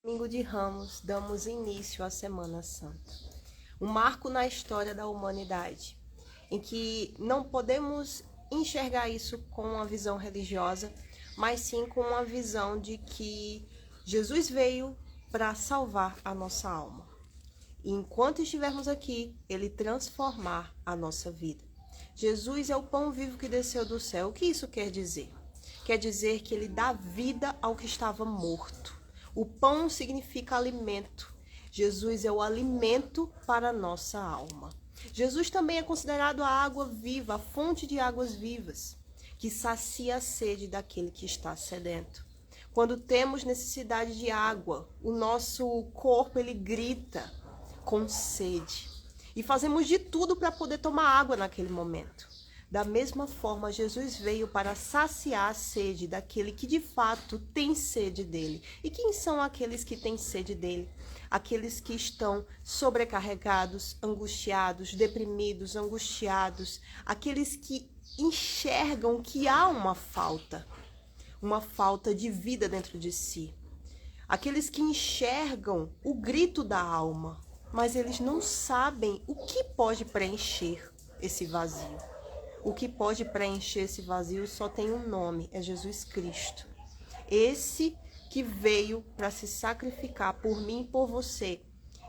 Domingo de Ramos, damos início à Semana Santa. Um marco na história da humanidade, em que não podemos enxergar isso com uma visão religiosa, mas sim com uma visão de que Jesus veio para salvar a nossa alma. E enquanto estivermos aqui, Ele transformar a nossa vida. Jesus é o pão vivo que desceu do céu. O que isso quer dizer? Quer dizer que Ele dá vida ao que estava morto. O pão significa alimento. Jesus é o alimento para a nossa alma. Jesus também é considerado a água viva, a fonte de águas vivas, que sacia a sede daquele que está sedento. Quando temos necessidade de água, o nosso corpo ele grita com sede. E fazemos de tudo para poder tomar água naquele momento. Da mesma forma, Jesus veio para saciar a sede daquele que de fato tem sede dele. E quem são aqueles que têm sede dele? Aqueles que estão sobrecarregados, angustiados, deprimidos, angustiados. Aqueles que enxergam que há uma falta de vida dentro de si. Aqueles que enxergam o grito da alma, mas eles não sabem o que pode preencher esse vazio. O que pode preencher esse vazio só tem um nome, é Jesus Cristo. Esse que veio para se sacrificar por mim e por você.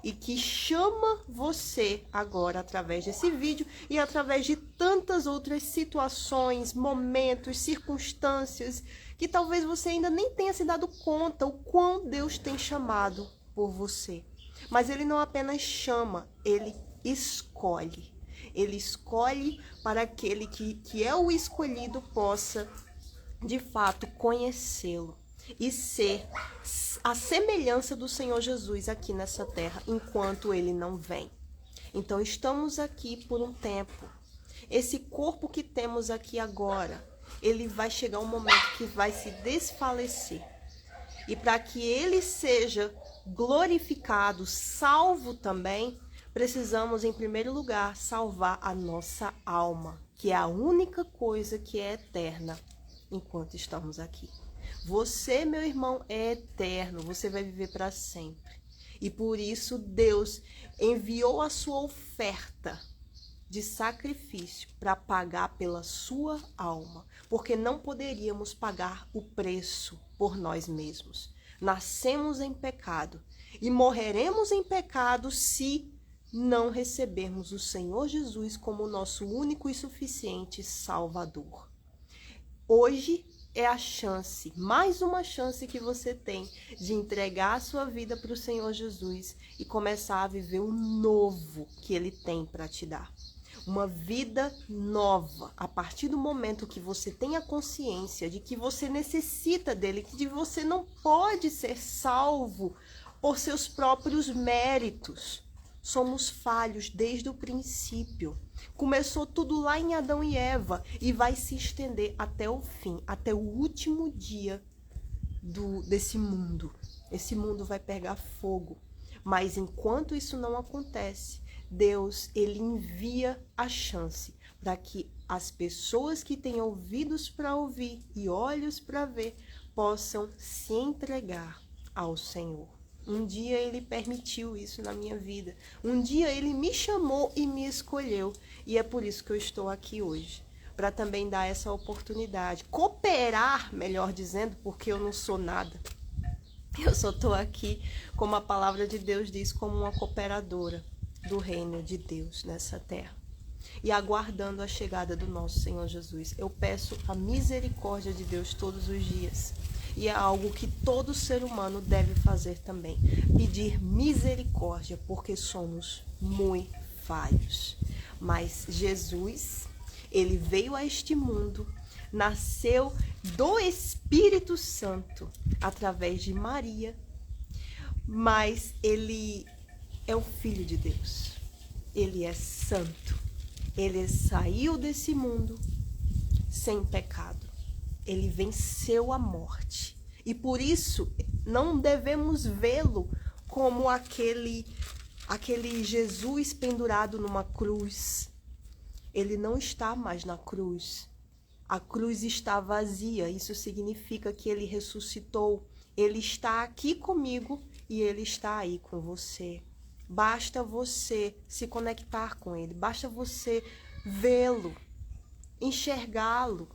E que chama você agora através desse vídeo e através de tantas outras situações, momentos, circunstâncias, que talvez você ainda nem tenha se dado conta o quão Deus tem chamado por você. Mas Ele não apenas chama, Ele escolhe. Ele escolhe para aquele que é o escolhido possa, de fato, conhecê-lo e ser a semelhança do Senhor Jesus aqui nessa terra, enquanto Ele não vem. Então, estamos aqui por um tempo. Esse corpo que temos aqui agora, ele vai chegar um momento que vai se desfalecer. E para que ele seja glorificado, salvo também, precisamos, em primeiro lugar, salvar a nossa alma, que é a única coisa que é eterna enquanto estamos aqui. Você, meu irmão, é eterno, você vai viver para sempre. E por isso Deus enviou a sua oferta de sacrifício para pagar pela sua alma, porque não poderíamos pagar o preço por nós mesmos. Nascemos em pecado e morreremos em pecado se não recebermos o Senhor Jesus como nosso único e suficiente Salvador. Hoje é a chance, mais uma chance que você tem de entregar a sua vida para o Senhor Jesus e começar a viver o novo que Ele tem para te dar. Uma vida nova, a partir do momento que você tem a consciência de que você necessita dele, que você não pode ser salvo por seus próprios méritos. Somos falhos desde o princípio. Começou tudo lá em Adão e Eva e vai se estender até o fim, até o último dia desse mundo. Esse mundo vai pegar fogo. Mas enquanto isso não acontece, Deus, ele envia a chance para que as pessoas que têm ouvidos para ouvir e olhos para ver possam se entregar ao Senhor. Um dia ele permitiu isso na minha vida. Um dia ele me chamou e me escolheu. E é por isso que eu estou aqui hoje. Para também dar essa oportunidade. Cooperar, melhor dizendo, porque eu não sou nada. Eu só estou aqui, como a palavra de Deus diz, como uma cooperadora do reino de Deus nessa terra. E aguardando a chegada do nosso Senhor Jesus. Eu peço a misericórdia de Deus todos os dias. E é algo que todo ser humano deve fazer também. Pedir misericórdia, porque somos muito falhos. Mas Jesus, ele veio a este mundo, nasceu do Espírito Santo, através de Maria. Mas ele é o Filho de Deus. Ele é santo. Ele saiu desse mundo sem pecado. Ele venceu a morte. E por isso não devemos vê-lo como aquele Jesus pendurado numa cruz. Ele não está mais na cruz. A cruz está vazia. Isso significa que ele ressuscitou. Ele está aqui comigo e Ele está aí com você. Basta você se conectar com Ele, basta você vê-lo, enxergá-lo,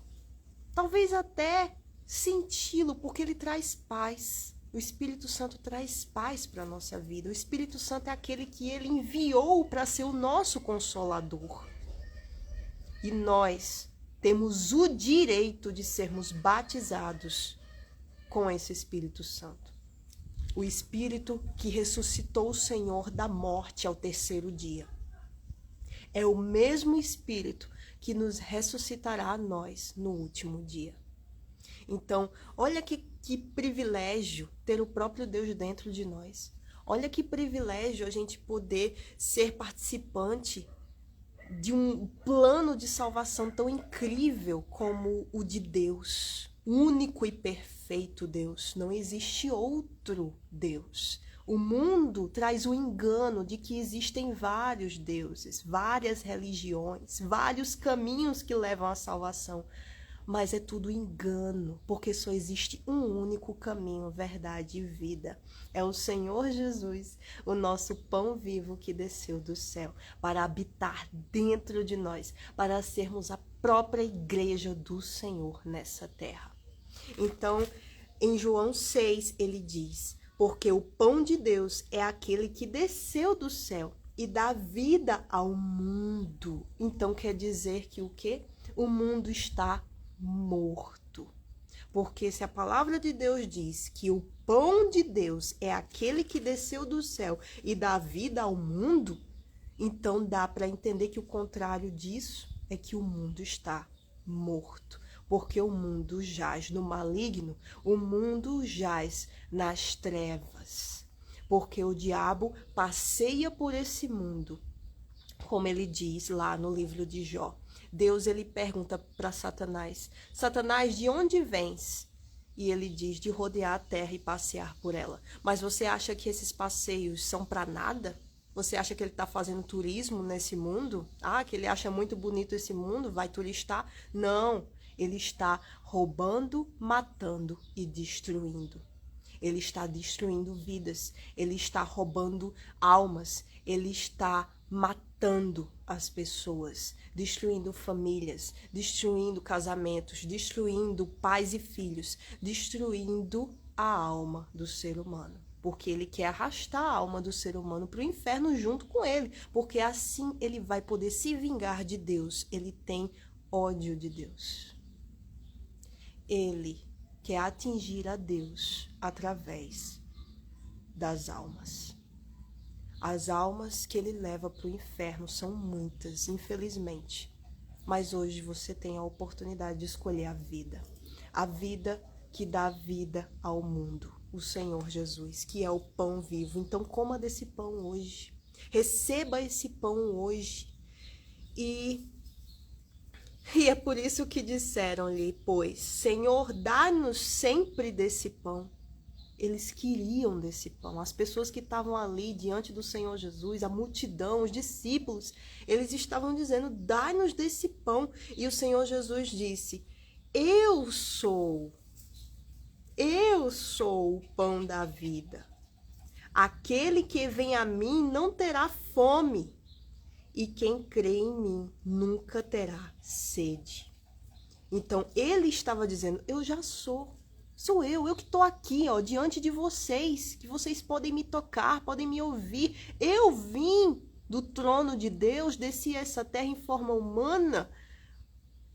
talvez até senti-lo, porque Ele traz paz. O Espírito Santo traz paz para a nossa vida. O Espírito Santo é aquele que Ele enviou para ser o nosso consolador. E nós temos o direito de sermos batizados com esse Espírito Santo. O Espírito que ressuscitou o Senhor da morte ao terceiro dia. É o mesmo Espírito que nos ressuscitará a nós no último dia. Então, olha que privilégio ter o próprio Deus dentro de nós. Olha que privilégio a gente poder ser participante de um plano de salvação tão incrível como o de Deus. Único e perfeito Deus. Não existe outro Deus. O mundo traz o engano de que existem vários deuses, várias religiões, vários caminhos que levam à salvação. Mas é tudo engano, porque só existe um único caminho, verdade e vida. É o Senhor Jesus, o nosso pão vivo que desceu do céu para habitar dentro de nós, para sermos a própria igreja do Senhor nessa terra. Então, em João 6, ele diz: porque o pão de Deus é aquele que desceu do céu e dá vida ao mundo. Então, quer dizer que o quê? O mundo está morto. Porque se a palavra de Deus diz que o pão de Deus é aquele que desceu do céu e dá vida ao mundo, então dá para entender que o contrário disso é que o mundo está morto. Porque o mundo jaz no maligno, o mundo jaz nas trevas. Porque o diabo passeia por esse mundo, como ele diz lá no livro de Jó. Deus, ele pergunta para Satanás: Satanás, de onde vens? E ele diz: de rodear a terra e passear por ela. Mas você acha que esses passeios são para nada? Você acha que ele está fazendo turismo nesse mundo? Ah, que ele acha muito bonito esse mundo, vai turistar? Não, ele está roubando, matando e destruindo. Ele está destruindo vidas, ele está roubando almas, ele está matando as pessoas, destruindo famílias, destruindo casamentos, destruindo pais e filhos, destruindo a alma do ser humano. Porque ele quer arrastar a alma do ser humano para o inferno junto com ele, porque assim ele vai poder se vingar de Deus. Ele tem ódio de Deus. Ele quer atingir a Deus através das almas. As almas que ele leva para o inferno são muitas, infelizmente. Mas hoje você tem a oportunidade de escolher a vida que dá vida ao mundo, o Senhor Jesus, que é o pão vivo. Então coma desse pão hoje, receba esse pão hoje. E é por isso que disseram-lhe, pois, Senhor, dá-nos sempre desse pão. Eles queriam desse pão. As pessoas que estavam ali diante do Senhor Jesus, a multidão, os discípulos, eles estavam dizendo: dá-nos desse pão. E o Senhor Jesus disse: eu sou o pão da vida. Aquele que vem a mim não terá fome, e quem crê em mim nunca terá sede. Então ele estava dizendo: eu já sou. Sou eu que estou aqui, ó, diante de vocês, que vocês podem me tocar, podem me ouvir. Eu vim do trono de Deus, desci a essa terra em forma humana,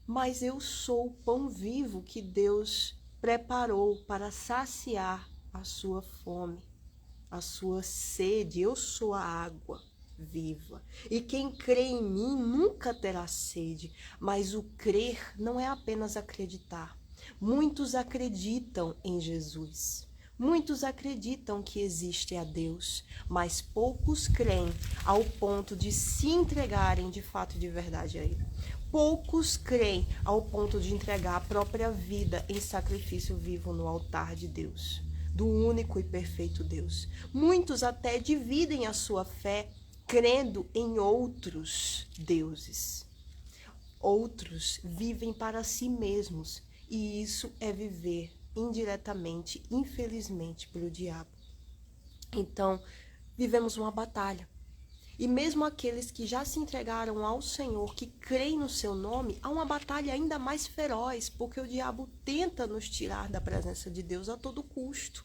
mas eu sou o pão vivo que Deus preparou para saciar a sua fome, a sua sede. Eu sou a água viva. E quem crê em mim nunca terá sede. Mas o crer não é apenas acreditar. Muitos acreditam em Jesus. Muitos acreditam que existe a Deus, mas poucos creem ao ponto de se entregarem de fato e de verdade a Ele. Poucos creem ao ponto de entregar a própria vida em sacrifício vivo no altar de Deus, do único e perfeito Deus. Muitos até dividem a sua fé crendo em outros deuses. Outros vivem para si mesmos. E isso é viver indiretamente, infelizmente, pelo diabo. Então, vivemos uma batalha. E mesmo aqueles que já se entregaram ao Senhor, que creem no seu nome, há uma batalha ainda mais feroz, porque o diabo tenta nos tirar da presença de Deus a todo custo.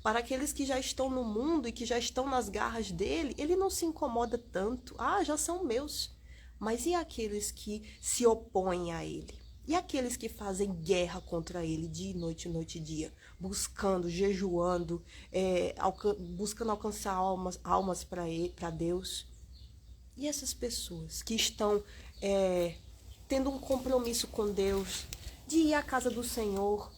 Para aqueles que já estão no mundo e que já estão nas garras dele, ele não se incomoda tanto. Ah, já são meus. Mas e aqueles que se opõem a ele? E aqueles que fazem guerra contra ele, dia e noite e dia, buscando, jejuando, buscando alcançar almas para Deus? E essas pessoas que estão tendo um compromisso com Deus, de ir à casa do Senhor,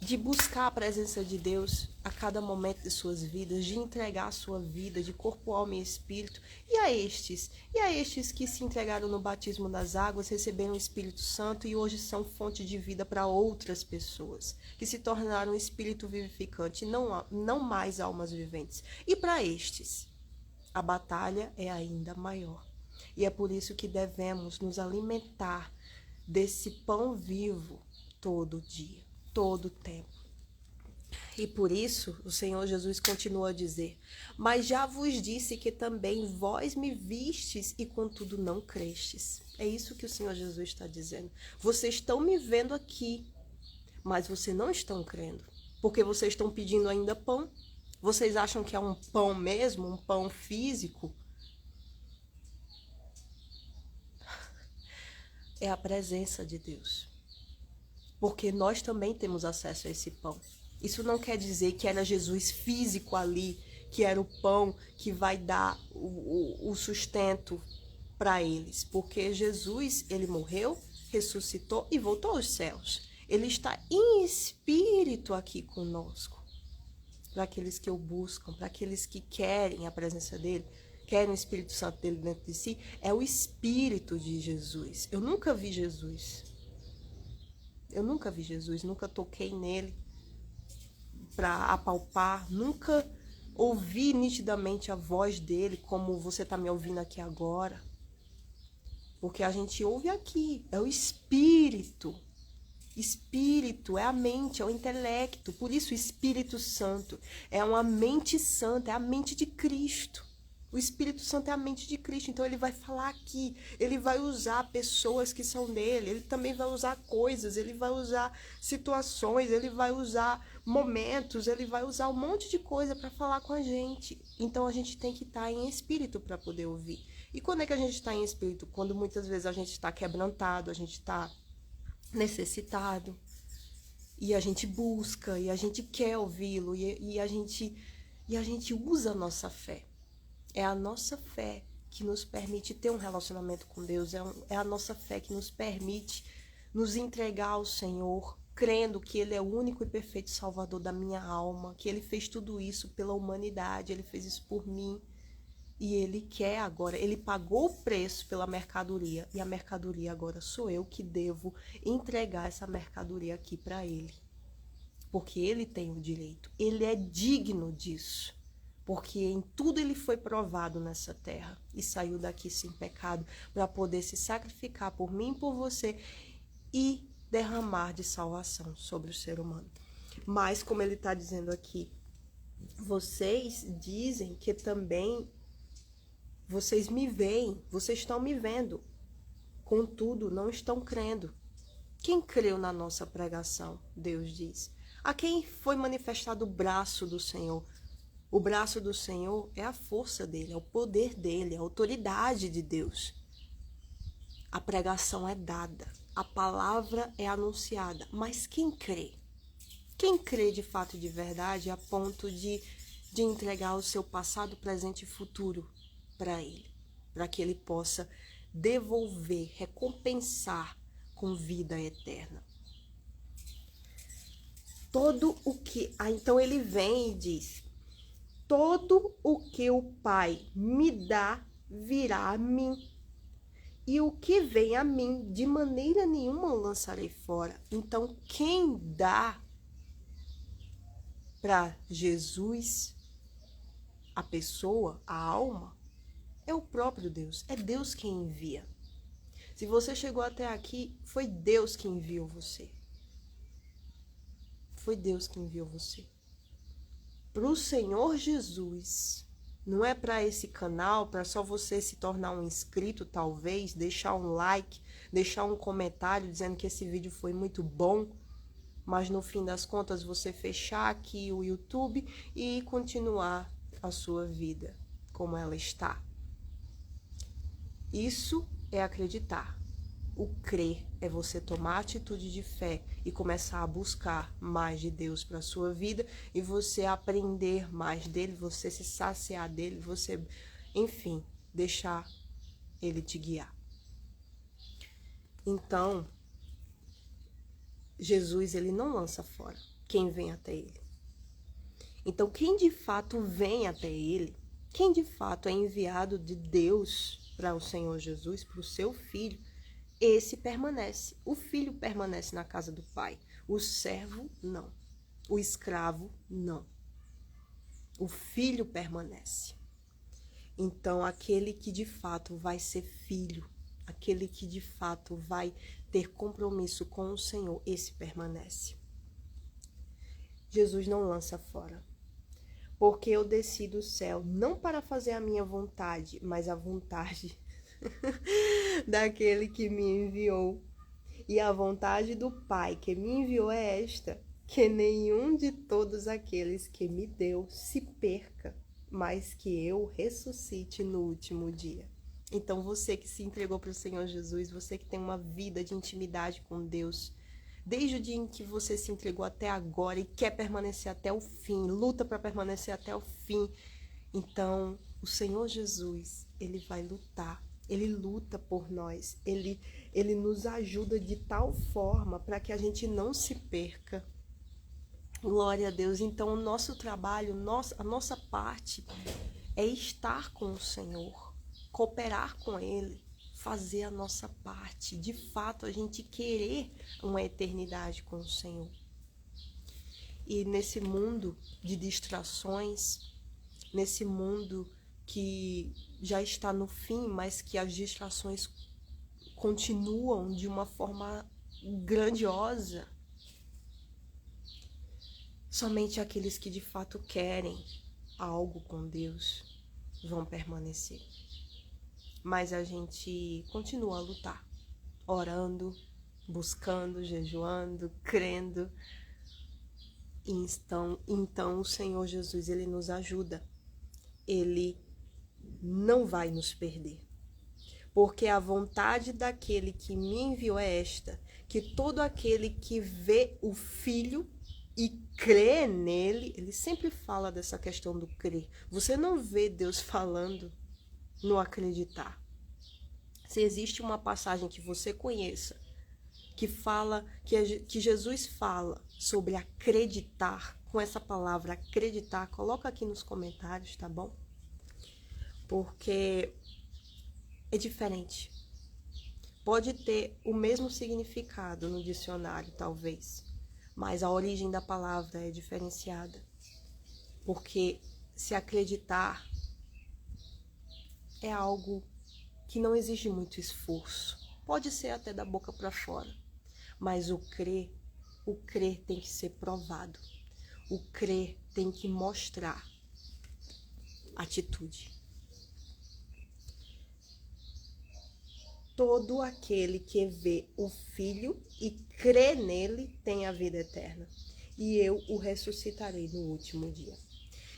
de buscar a presença de Deus a cada momento de suas vidas, de entregar a sua vida de corpo, alma e espírito. E a estes que se entregaram no batismo das águas, receberam o Espírito Santo e hoje são fonte de vida para outras pessoas, que se tornaram um espírito vivificante, não mais almas viventes. E para estes, a batalha é ainda maior. E é por isso que devemos nos alimentar desse pão vivo todo dia, todo tempo. E por isso o Senhor Jesus continua a dizer: mas já vos disse que também vós me vistes e contudo não crestes. É isso que o Senhor Jesus está dizendo. Vocês estão me vendo aqui, mas vocês não estão crendo, porque vocês estão pedindo ainda pão. Vocês acham que é um pão mesmo, um pão físico? É a presença de Deus. Porque nós também temos acesso a esse pão. Isso não quer dizer que era Jesus físico ali, que era o pão que vai dar o sustento para eles. Porque Jesus, ele morreu, ressuscitou e voltou aos céus. Ele está em espírito aqui conosco. Para aqueles que o buscam, para aqueles que querem a presença dele, querem o Espírito Santo dele dentro de si, é o Espírito de Jesus. Eu nunca vi Jesus. Nunca toquei nele para apalpar, nunca ouvi nitidamente a voz dele como você está me ouvindo aqui agora. Porque a gente ouve aqui, é o Espírito. Espírito é a mente, é o intelecto. Por isso o Espírito Santo é uma mente santa, é a mente de Cristo. O Espírito Santo é a mente de Cristo, então ele vai falar aqui, ele vai usar pessoas que são dele, ele também vai usar coisas, ele vai usar situações, ele vai usar momentos, ele vai usar um monte de coisa para falar com a gente. Então a gente tem que estar em espírito para poder ouvir. E quando é que a gente está em espírito? Quando muitas vezes a gente está quebrantado, a gente está necessitado, e a gente busca, e a gente quer ouvi-lo, e a gente usa a nossa fé. É a nossa fé que nos permite ter um relacionamento com Deus, é a nossa fé que nos permite nos entregar ao Senhor, crendo que Ele é o único e perfeito Salvador da minha alma, que Ele fez tudo isso pela humanidade, Ele fez isso por mim. E Ele quer agora, Ele pagou o preço pela mercadoria, e a mercadoria agora sou eu que devo entregar essa mercadoria aqui para Ele. Porque Ele tem o direito, Ele é digno disso. Porque em tudo Ele foi provado nessa terra e saiu daqui sem pecado para poder se sacrificar por mim e por você e derramar de salvação sobre o ser humano. Mas, como Ele está dizendo aqui, vocês dizem que também vocês me veem, vocês estão me vendo, contudo não estão crendo. Quem creu na nossa pregação? Deus diz. A quem foi manifestado o braço do Senhor? O braço do Senhor é a força dele, é o poder dele, é a autoridade de Deus. A pregação é dada, a palavra é anunciada, mas quem crê? Quem crê de fato e de verdade a ponto de entregar o seu passado, presente e futuro para ele, para que ele possa devolver, recompensar com vida eterna. Então ele vem e diz: todo o que o Pai me dá virá a mim, e o que vem a mim de maneira nenhuma o lançarei fora. Então quem dá para Jesus a pessoa, a alma, é o próprio Deus, é Deus quem envia. Se você chegou até aqui, foi Deus que enviou você. Foi Deus que enviou você. para o Senhor Jesus. Não é para esse canal, para só você se tornar um inscrito, talvez, deixar um like, deixar um comentário dizendo que esse vídeo foi muito bom, mas no fim das contas você fechar aqui o YouTube e continuar a sua vida como ela está. Isso é acreditar. O crer é você tomar atitude de fé e começar a buscar mais de Deus para a sua vida e você aprender mais dele, você se saciar dele, você, enfim, deixar ele te guiar. Então, Jesus, ele não lança fora quem vem até ele. Então, quem de fato vem até ele, quem de fato é enviado de Deus para o Senhor Jesus, para o seu filho, esse permanece. O filho permanece na casa do pai. O servo, não. O escravo, não. O filho permanece. Então, aquele que de fato vai ser filho, aquele que de fato vai ter compromisso com o Senhor, esse permanece. Jesus não lança fora. Porque eu desci do céu, não para fazer a minha vontade, mas a vontade daquele que me enviou. E a vontade do Pai que me enviou é esta, que nenhum de todos aqueles que me deu se perca, mas que eu ressuscite no último dia. Então você que se entregou para o Senhor Jesus, você que tem uma vida de intimidade com Deus, desde o dia em que você se entregou até agora e quer permanecer até o fim, luta para permanecer até o fim, então o Senhor Jesus, ele vai lutar. Ele luta por nós, ele nos ajuda de tal forma para que a gente não se perca. Glória a Deus. Então, o nosso trabalho, a nossa parte é estar com o Senhor, cooperar com Ele, fazer a nossa parte. De fato, a gente querer uma eternidade com o Senhor. E nesse mundo de distrações, nesse mundo que já está no fim, mas que as distrações continuam de uma forma grandiosa. Somente aqueles que de fato querem algo com Deus vão permanecer. Mas a gente continua a lutar, orando, buscando, jejuando, crendo. Então o Senhor Jesus, ele nos ajuda. Ele não vai nos perder. Porque a vontade daquele que me enviou é esta, que todo aquele que vê o Filho e crê nele, ele sempre fala dessa questão do crer. Você não vê Deus falando no acreditar. Se existe uma passagem que você conheça, que fala, que Jesus fala sobre acreditar, com essa palavra acreditar, coloca aqui nos comentários, tá bom? Porque é diferente. Pode ter o mesmo significado no dicionário, talvez, mas a origem da palavra é diferenciada. Porque se acreditar é algo que não exige muito esforço. Pode ser até da boca para fora, mas o crer tem que ser provado. O crer tem que mostrar atitude. Todo aquele que vê o Filho e crê nele tem a vida eterna, e eu o ressuscitarei no último dia.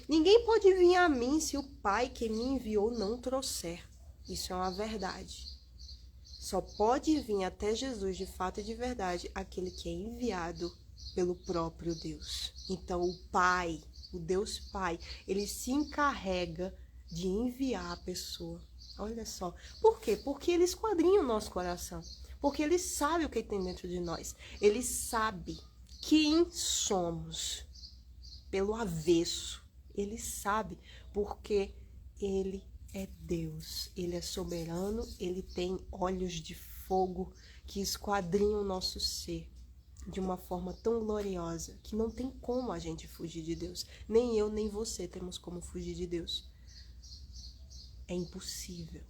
Ninguém pode vir a mim se o Pai que me enviou não trouxer. Isso é uma verdade. Só pode vir até Jesus de fato e de verdade aquele que é enviado pelo próprio Deus. Então o Pai, o Deus Pai, ele se encarrega de enviar a pessoa. Olha só. Por quê? Porque ele esquadrinha o nosso coração. Porque ele sabe o que tem dentro de nós. Ele sabe quem somos pelo avesso. Ele sabe porque ele é Deus. Ele é soberano. Ele tem olhos de fogo que esquadrinham o nosso ser de uma forma tão gloriosa que não tem como a gente fugir de Deus. Nem eu, nem você temos como fugir de Deus. É impossível.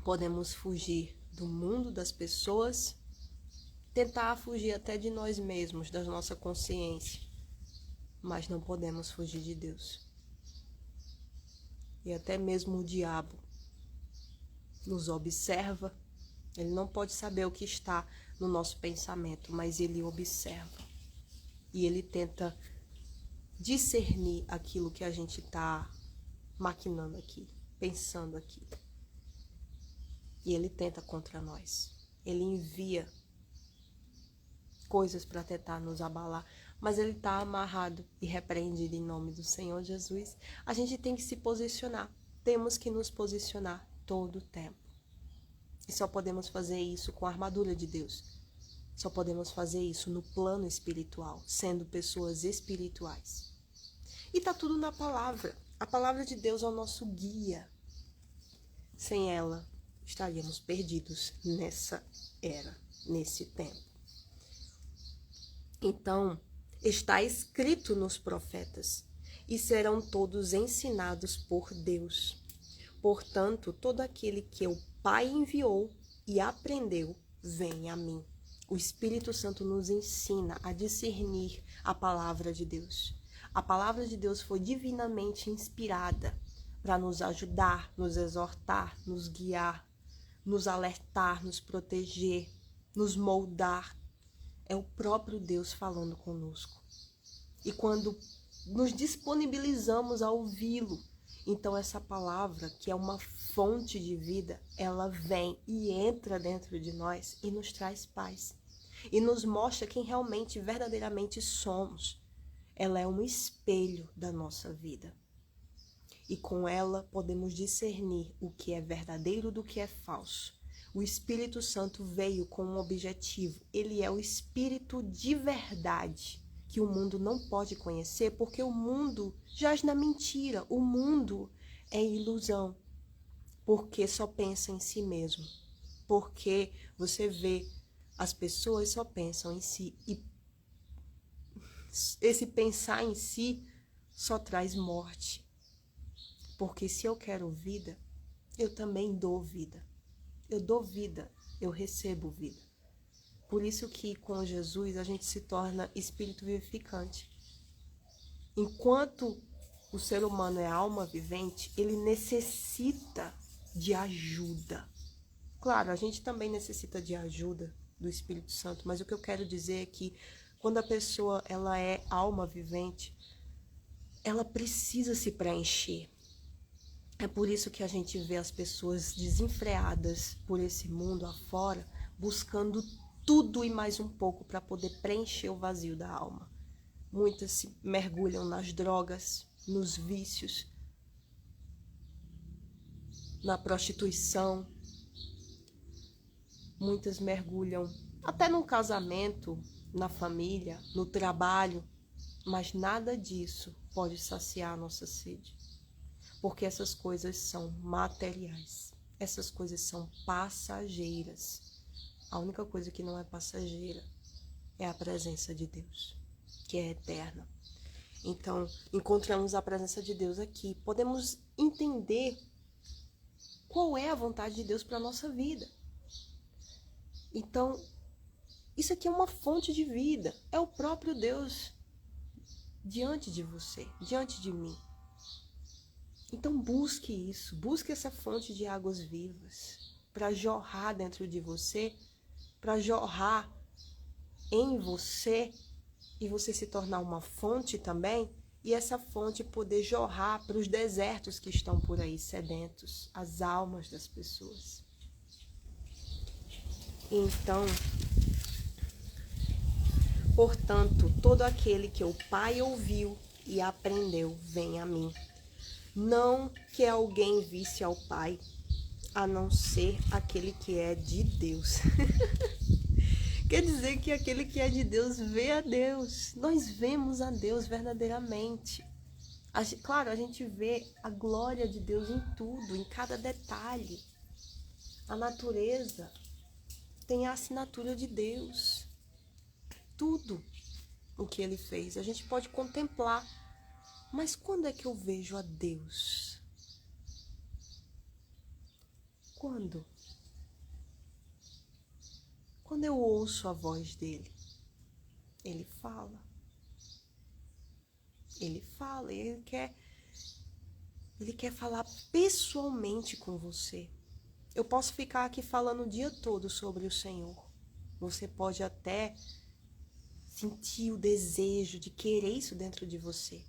Podemos fugir do mundo, das pessoas, tentar fugir até de nós mesmos, da nossa consciência. mas não podemos fugir de Deus. E até mesmo o diabo nos observa. Ele não pode saber o que está no nosso pensamento, mas ele observa. E ele tenta discernir aquilo que a gente está maquinando aqui, pensando aqui. E ele tenta contra nós. Ele envia coisas para tentar nos abalar, mas ele está amarrado e repreendido em nome do Senhor Jesus. A gente tem que se posicionar. Temos que nos posicionar todo o tempo. E só podemos fazer isso com a armadura de Deus. Só podemos fazer isso no plano espiritual, sendo pessoas espirituais. E tá tudo na palavra. A palavra de Deus é o nosso guia. Sem ela, estaríamos perdidos nessa era, nesse tempo. Então, está escrito nos profetas, e serão todos ensinados por Deus. Portanto, todo aquele que o Pai enviou e aprendeu, vem a mim. O Espírito Santo nos ensina a discernir a palavra de Deus. A palavra de Deus foi divinamente inspirada para nos ajudar, nos exortar, nos guiar, nos alertar, nos proteger, nos moldar. É o próprio Deus falando conosco. E quando nos disponibilizamos a ouvi-lo, então essa palavra, que é uma fonte de vida, ela vem e entra dentro de nós e nos traz paz. E nos mostra quem realmente, verdadeiramente somos. Ela é um espelho da nossa vida. E com ela podemos discernir o que é verdadeiro do que é falso. O Espírito Santo veio com um objetivo. Ele é o Espírito de verdade, que o mundo não pode conhecer, porque o mundo jaz na mentira. O mundo é ilusão, porque só pensa em si mesmo. Porque você vê, as pessoas só pensam em si. E esse pensar em si só traz morte. Porque se eu quero vida, eu também dou vida. Eu dou vida, eu recebo vida. Por isso que com Jesus a gente se torna espírito vivificante. Enquanto o ser humano é alma vivente, ele necessita de ajuda. Claro, a gente também necessita de ajuda do Espírito Santo, mas o que eu quero dizer é que quando a pessoa ela é alma vivente, ela precisa se preencher. É por isso que a gente vê as pessoas desenfreadas por esse mundo afora, buscando tudo e mais um pouco para poder preencher o vazio da alma. Muitas se mergulham nas drogas, nos vícios, na prostituição. Muitas mergulham até no casamento, na família, no trabalho, mas nada disso pode saciar a nossa sede. Porque essas coisas são materiais, essas coisas são passageiras. A única coisa que não é passageira é a presença de Deus, que é eterna. Então, encontramos a presença de Deus aqui. Podemos entender qual é a vontade de Deus para a nossa vida. Então, isso aqui é uma fonte de vida. É o próprio Deus diante de você, diante de mim. Então busque isso, busque essa fonte de águas vivas para jorrar dentro de você, para jorrar em você e você se tornar uma fonte também, e essa fonte poder jorrar para os desertos que estão por aí sedentos, as almas das pessoas. Então, portanto, todo aquele que o Pai ouviu e aprendeu, vem a mim. Não que alguém visse ao Pai, a não ser aquele que é de Deus. Quer dizer que aquele que é de Deus vê a Deus. Nós vemos a Deus verdadeiramente. Claro, a gente vê a glória de Deus em tudo, em cada detalhe. A natureza tem a assinatura de Deus. Tudo o que Ele fez, a gente pode contemplar. Mas quando é que eu vejo a Deus? Quando? Quando eu ouço a voz dele, ele fala. Ele fala, ele quer falar pessoalmente com você. Eu posso ficar aqui falando o dia todo sobre o Senhor. Você pode até sentir o desejo de querer isso dentro de você.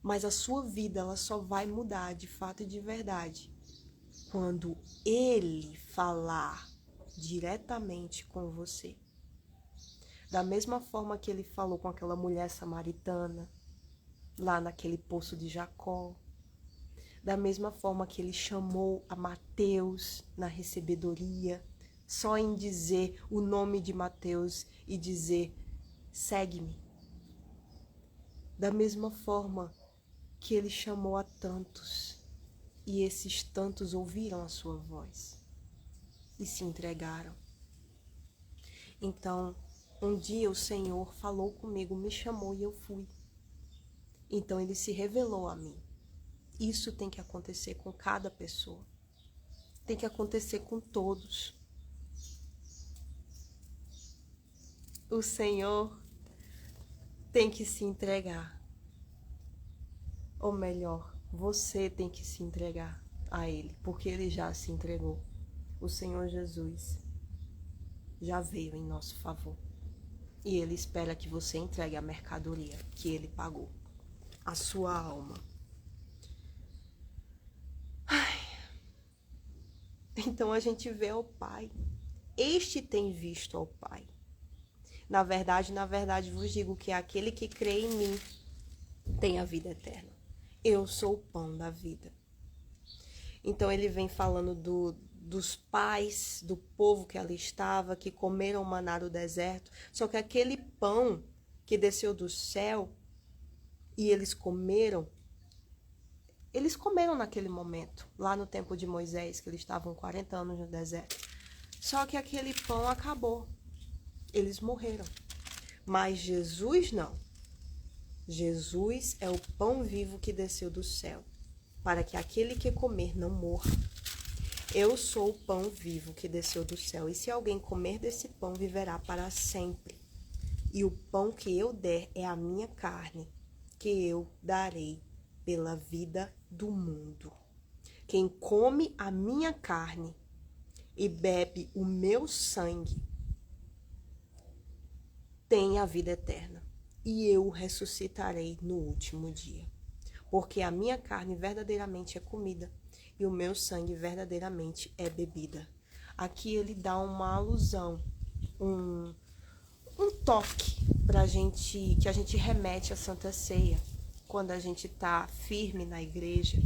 Mas a sua vida, ela só vai mudar de fato e de verdade quando Ele falar diretamente com você. Da mesma forma que Ele falou com aquela mulher samaritana, lá naquele poço de Jacó. Da mesma forma que Ele chamou a Mateus na recebedoria, só em dizer o nome de Mateus e dizer, segue-me. Da mesma forma que Ele chamou a tantos, e esses tantos ouviram a sua voz e se entregaram. Então, um dia o Senhor falou comigo, me chamou e eu fui. Então Ele se revelou a mim. Isso tem que acontecer com cada pessoa. Tem que acontecer com todos. O Senhor tem que se entregar. Ou melhor, você tem que se entregar a Ele, porque Ele já se entregou. O Senhor Jesus já veio em nosso favor. E Ele espera que você entregue a mercadoria que Ele pagou, a sua alma. Então a gente vê ao Pai. Este tem visto ao Pai. Na verdade, vos digo que aquele que crê em mim tem a vida eterna. Eu sou o pão da vida. Então ele vem falando dos pais, do povo que ali estava, que comeram maná do deserto. Só que aquele pão que desceu do céu e eles comeram naquele momento, lá no tempo de Moisés, que eles estavam 40 anos no deserto. Só que aquele pão acabou. Eles morreram. Mas Jesus não. Jesus é o pão vivo que desceu do céu, para que aquele que comer não morra. Eu sou o pão vivo que desceu do céu, e se alguém comer desse pão, viverá para sempre. E o pão que eu der é a minha carne, que eu darei pela vida do mundo. Quem come a minha carne e bebe o meu sangue tem a vida eterna, e eu o ressuscitarei no último dia. Porque a minha carne verdadeiramente é comida, e o meu sangue verdadeiramente é bebida. Aqui ele dá uma alusão, um toque pra gente, que a gente remete à Santa Ceia, quando a gente está firme na igreja,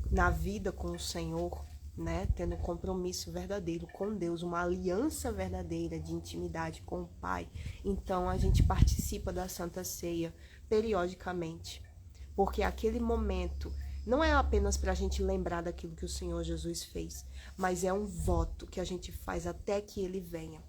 na vida com o Senhor, né? Tendo um compromisso verdadeiro com Deus, uma aliança verdadeira de intimidade com o Pai. Então a gente participa da Santa Ceia periodicamente, porque aquele momento não é apenas para a gente lembrar daquilo que o Senhor Jesus fez, mas é um voto que a gente faz até que Ele venha.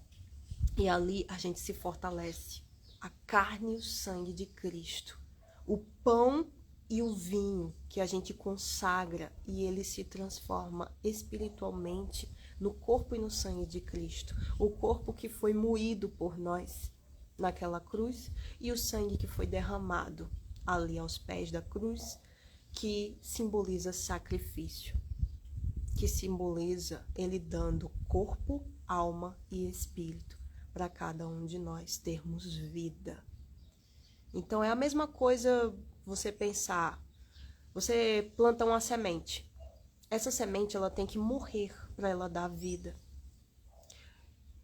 E ali a gente se fortalece. A carne e o sangue de Cristo, o pão e o vinho que a gente consagra, e ele se transforma espiritualmente no corpo e no sangue de Cristo. O corpo que foi moído por nós naquela cruz e o sangue que foi derramado ali aos pés da cruz, que simboliza sacrifício, que simboliza ele dando corpo, alma e espírito para cada um de nós termos vida. Então é a mesma coisa você pensar, você planta uma semente. Essa semente ela tem que morrer para ela dar vida.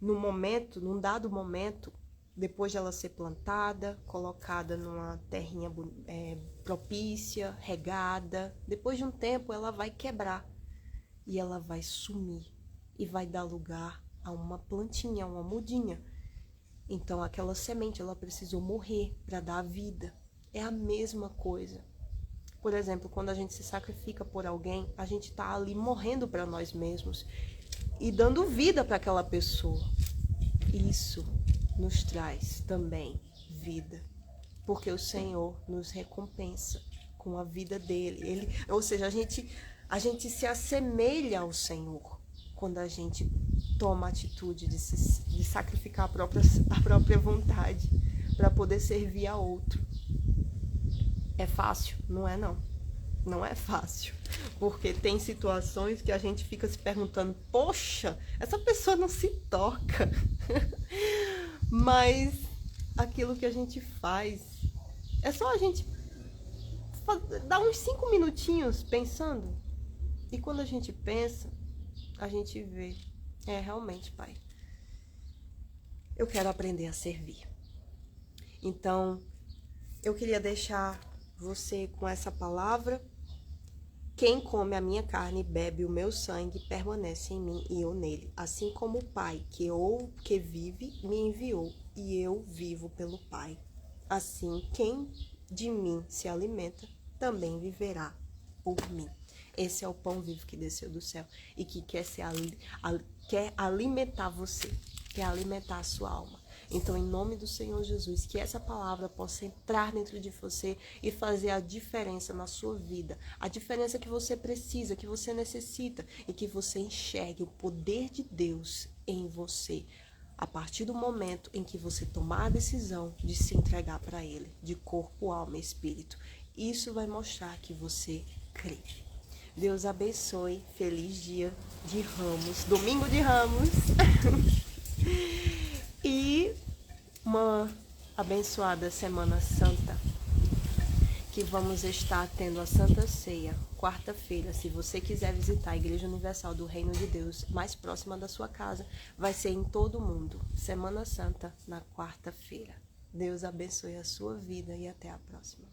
Num dado momento, depois de ela ser plantada, colocada numa terrinha propícia, regada, depois de um tempo ela vai quebrar e ela vai sumir e vai dar lugar a uma plantinha, uma mudinha. Então aquela semente ela precisou morrer para dar vida. É a mesma coisa. Por exemplo, quando a gente se sacrifica por alguém, a gente está ali morrendo para nós mesmos e dando vida para aquela pessoa. Isso nos traz também vida, porque o Senhor nos recompensa com a vida dele. Ou seja, a gente se assemelha ao Senhor quando a gente toma a atitude de sacrificar a própria vontade para poder servir a outro. É fácil? Não é não. Não é fácil. Porque tem situações que a gente fica se perguntando, poxa, essa pessoa não se toca. Mas aquilo que a gente faz, é só a gente dar uns 5 minutinhos pensando. E quando a gente pensa, a gente vê. É, realmente, Pai, eu quero aprender a servir. Então, eu queria deixar você com essa palavra. Quem come a minha carne e bebe o meu sangue permanece em mim e eu nele. Assim como o Pai que vive me enviou e eu vivo pelo Pai. Assim, quem de mim se alimenta também viverá por mim. Esse é o pão vivo que desceu do céu e que quer alimentar você, quer alimentar a sua alma. Então, em nome do Senhor Jesus, que essa palavra possa entrar dentro de você e fazer a diferença na sua vida. A diferença que você precisa, que você necessita e que você enxergue o poder de Deus em você. A partir do momento em que você tomar a decisão de se entregar para Ele, de corpo, alma e espírito. Isso vai mostrar que você crê. Deus abençoe. Feliz dia de Ramos. Domingo de Ramos. E uma abençoada Semana Santa, que vamos estar tendo a Santa Ceia, quarta-feira. Se você quiser visitar a Igreja Universal do Reino de Deus, mais próxima da sua casa, vai ser em todo o mundo. Semana Santa, na quarta-feira. Deus abençoe a sua vida e até a próxima.